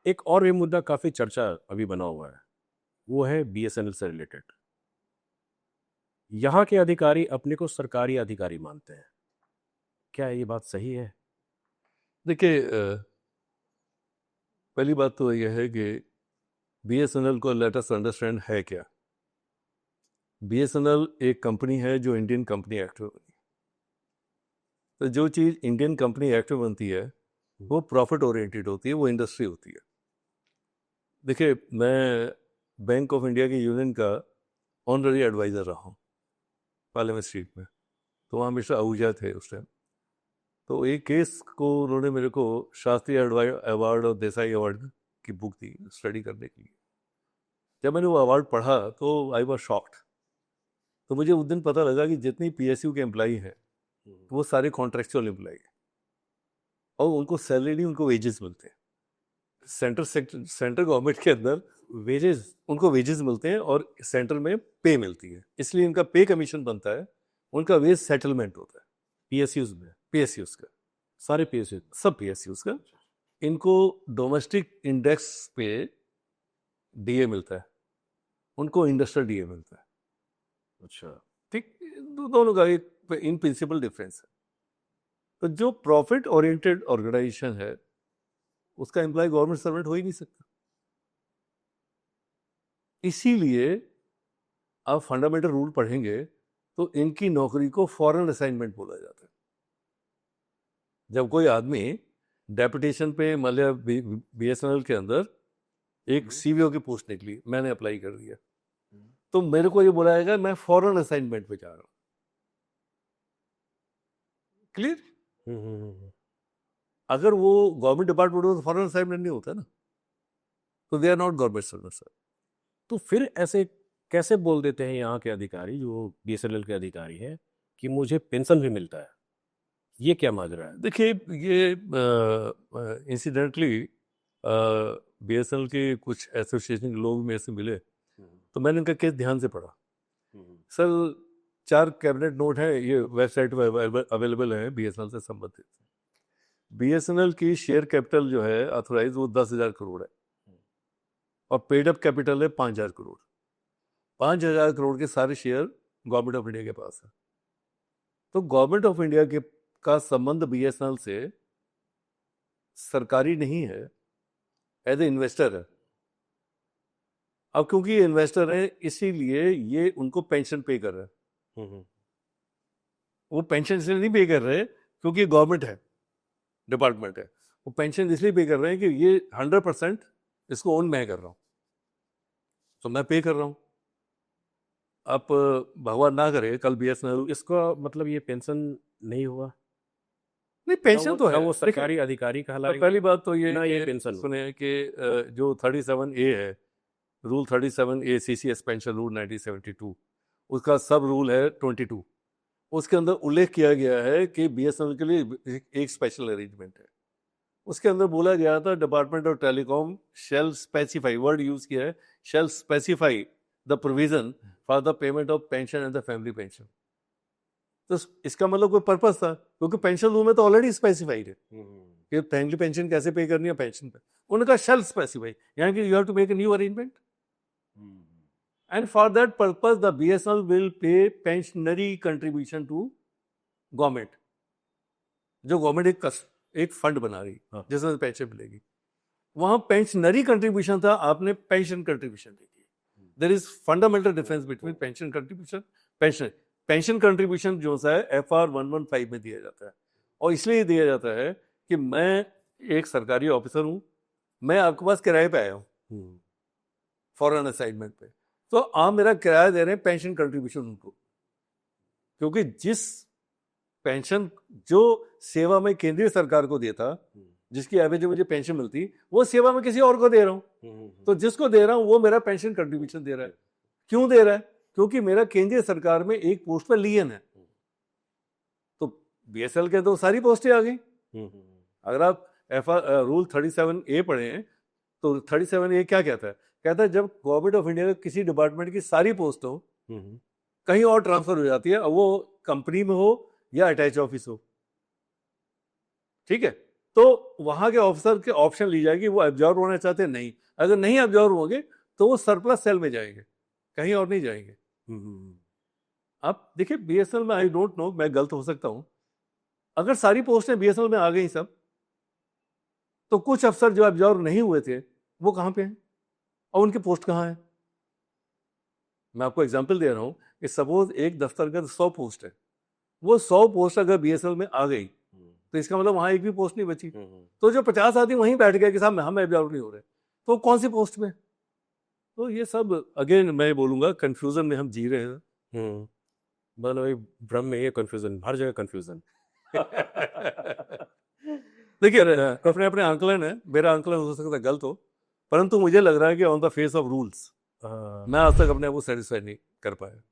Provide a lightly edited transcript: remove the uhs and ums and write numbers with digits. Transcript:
एक और भी मुद्दा काफी चर्चा अभी बना हुआ है, वो है बीएसएनएल से रिलेटेड। यहाँ के अधिकारी अपने को सरकारी अधिकारी मानते हैं, क्या ये बात सही है? देखिए, पहली बात तो यह है कि बीएसएनएल को लेट अस अंडरस्टैंड है क्या। बीएसएनएल एक कंपनी है जो इंडियन कंपनी एक्ट में बनी। तो जो चीज़ इंडियन कंपनी एक्ट में बनती है वो प्रॉफिट ओरिएंटेड होती है, वो इंडस्ट्री होती है। देखिए, मैं बैंक ऑफ इंडिया की यूनियन का ऑनररी एडवाइज़र रहा हूँ पार्लियामेंट स्ट्रीट में। तो वहाँ मिस्टर आहूजा थे उस टाइम। तो एक केस को उन्होंने मेरे को शास्त्री अवार्ड और देसाई अवार्ड की बुक दी स्टडी करने के लिए। जब मैंने वो अवार्ड पढ़ा तो आई वॉज शॉक्ड। तो मुझे उस दिन पता लगा कि जितनी पीएसयू के एम्प्लॉई हैं वो सारे कॉन्ट्रेक्चुअल एम्प्लॉई हैं और उनको सैलरी नहीं, उनको वेजेस मिलते हैं। सेंट्रल गवर्नमेंट के अंदर वेजेस, उनको वेजेस मिलते हैं और सेंट्रल में पे मिलती है, इसलिए इनका पे कमीशन बनता है, उनका वेज सेटलमेंट होता है पीएसयूज में? पीएसयूज का, सारे पीएसयू? सब पीएसयूज का। इनको डोमेस्टिक इंडेक्स पे डीए मिलता है, उनको इंडस्ट्रियल डीए मिलता है। अच्छा। ठीक, दोनों का एक इन प्रिंसिपल डिफरेंस है। तो जो प्रॉफिट ओरिएंटेड ऑर्गेनाइजेशन है उसका एम्प्लॉय गवर्नमेंट सर्वेंट हो ही नहीं सकता। इसीलिए आप फंडामेंटल रूल पढ़ेंगे तो इनकी नौकरी को फॉरेन असाइनमेंट बोला जाता है। जब कोई आदमी डेपुटेशन पे मल्लिया बीएसएनएल के अंदर एक सीवीओ की पोस्ट निकली, मैंने अप्लाई कर दिया, तो मेरे को ये बुलाएगा मैं फॉरेन असाइनमेंट पे जा रहा हूँ। क्लियर? अगर वो गवर्नमेंट डिपार्टमेंट हो तो फॉरेन असाइनमेंट नहीं होता ना, तो they are not government servants. तो फिर ऐसे कैसे बोल देते हैं यहाँ के अधिकारी, जो बीएसएनएल के अधिकारी हैं, कि मुझे पेंशन भी मिलता है? ये क्या माजरा है? देखिए, ये इंसिडेंटली बीएसएनएल के कुछ एसोसिएशन के लोग मेरे से मिले तो मैंने इनका केस ध्यान से पढ़ा। सर, 4 कैबिनेट नोट है, ये वेबसाइट पर अवेलेबल है बीएसएनएल से संबंधित। बीएसएनएल की शेयर कैपिटल जो है ऑथोराइज वो 10,000 करोड़ है और पेड अप कैपिटल है 5,000 करोड़। 5,000 करोड़ के सारे शेयर गवर्नमेंट ऑफ इंडिया के पास है। तो गवर्नमेंट ऑफ इंडिया के का संबंध बीएसएनएल से सरकारी नहीं है, एज ए इन्वेस्टर है। अब क्योंकि ये इन्वेस्टर है इसीलिए ये उनको पेंशन पे कर रहा है। वो पेंशन इसलिए नहीं पे कर रहे क्योंकि गवर्नमेंट है, डिपार्टमेंट है। वो पेंशन इसलिए पे कर रहे हैं कि ये 100% इसको ओन मैं कर रहा हूँ, तो मैं पे कर रहा हूँ। आप भगवान ना करे कल बीएसएनएल, इसका मतलब ये पेंशन नहीं हुआ? नहीं, पेंशन तो है, वो सरकारी अधिकारी कहलाएंगे? पहली बात तो ये ना ये पेंशन सुने कि जो 37A है, rule 37A CCS pension rule 1972, उसका सब रूल है 22। उसके अंदर उल्लेख किया गया है कि बीएसएनएल के लिए एक स्पेशल अरेंजमेंट है। उसके अंदर बोला गया था department of telecom shall specify, word use किया है, shall specify the provision for the payment of pension and the family pension. तो इसका मतलब कोई पर्पस था, क्योंकि पेंशन रूल में तो ऑलरेडी स्पेसिफाइड है कि फैमिली पेंशन कैसे पे करनी है पेंशन पे। उनका शेल स्पेसिफाई, यानी कि you have to make a new arrangement and for that purpose the BSNL will pay pensionary contribution to government। जो गवर्नमेंट एक फंड बना रही जिसमें पेंशन मिलेगी, वहां पेंशनरी कंट्रीब्यूशन था, आपने पेंशन कंट्रीब्यूशन दे दी। There is fundamental difference between pension contribution, pension contribution जो है FR 115 में दिया जाता है, और इसलिए दिया जाता है कि मैं एक सरकारी ऑफिसर हूं, मैं आपके पास किराए पे आया हूं फॉरेन असाइनमेंट पे, तो आप मेरा किराया दे रहे हैं पेंशन कंट्रीब्यूशन उनको, क्योंकि जिस पेंशन जो सेवा में केंद्रीय सरकार को देता, जिसकी एवरेज मुझे पेंशन मिलती, वो सेवा में किसी और को दे रहा हूं। तो जिसको दे रहा हूं वो मेरा पेंशन कंट्रीब्यूशन दे रहा है। क्यों दे रहा है? क्योंकि मेरा केंद्रीय सरकार में एक पोस्ट पर लियन है। तो बीएसएल के तो सारी पोस्टें आ गई। अगर आप रूल 37A पढ़े हैं तो 37A क्या कहता है? कहता है जब गवर्नमेंट ऑफ इंडिया किसी डिपार्टमेंट की सारी पोस्ट हो कहीं और ट्रांसफर हो जाती है, अब वो कंपनी में हो या अटैच ऑफिस हो, ठीक है, तो वहां के ऑफिसर के ऑप्शन ली जाएगी, वो एब्जॉर्ब होना चाहते हैं नहीं, अगर नहीं एब्जॉर्ब होंगे तो वो सरप्लस सेल में जाएंगे, कहीं और नहीं जाएंगे। अब देखिए बीएसएनएल में, आई डोंट नो, मैं गलत हो सकता हूं, अगर सारी पोस्टें बीएसएनएल में आ गई सब, तो कुछ अफसर जो एब्जॉर्ब नहीं हुए थे वो कहां पे हैं और उनकी पोस्ट कहां है? मैं आपको एग्जांपल दे रहा हूं कि सपोज एक दफ्तर का 100 पोस्ट है, वो 100 पोस्ट अगर बीएसएनएल में आ गई तो इसका मतलब वहां एक भी पोस्ट नहीं बची, तो जो 50 आदमी वहीं बैठ गए कि साहब हम एब्जॉर्ब नहीं हो रहे, तो कौन सी पोस्ट में? तो ये सब अगेन मैं बोलूंगा कंफ्यूजन में हम जी रहे हैं। मतलब भ्रम में, ये कंफ्यूजन, हर जगह कंफ्यूजन। देखिए अपने अपने आंकलन है, मेरा आंकलन हो सकता है गलत हो, परंतु मुझे लग रहा है कि on the face of rules मैं आज तक अपने आप को सेटिस्फाई नहीं कर पाया।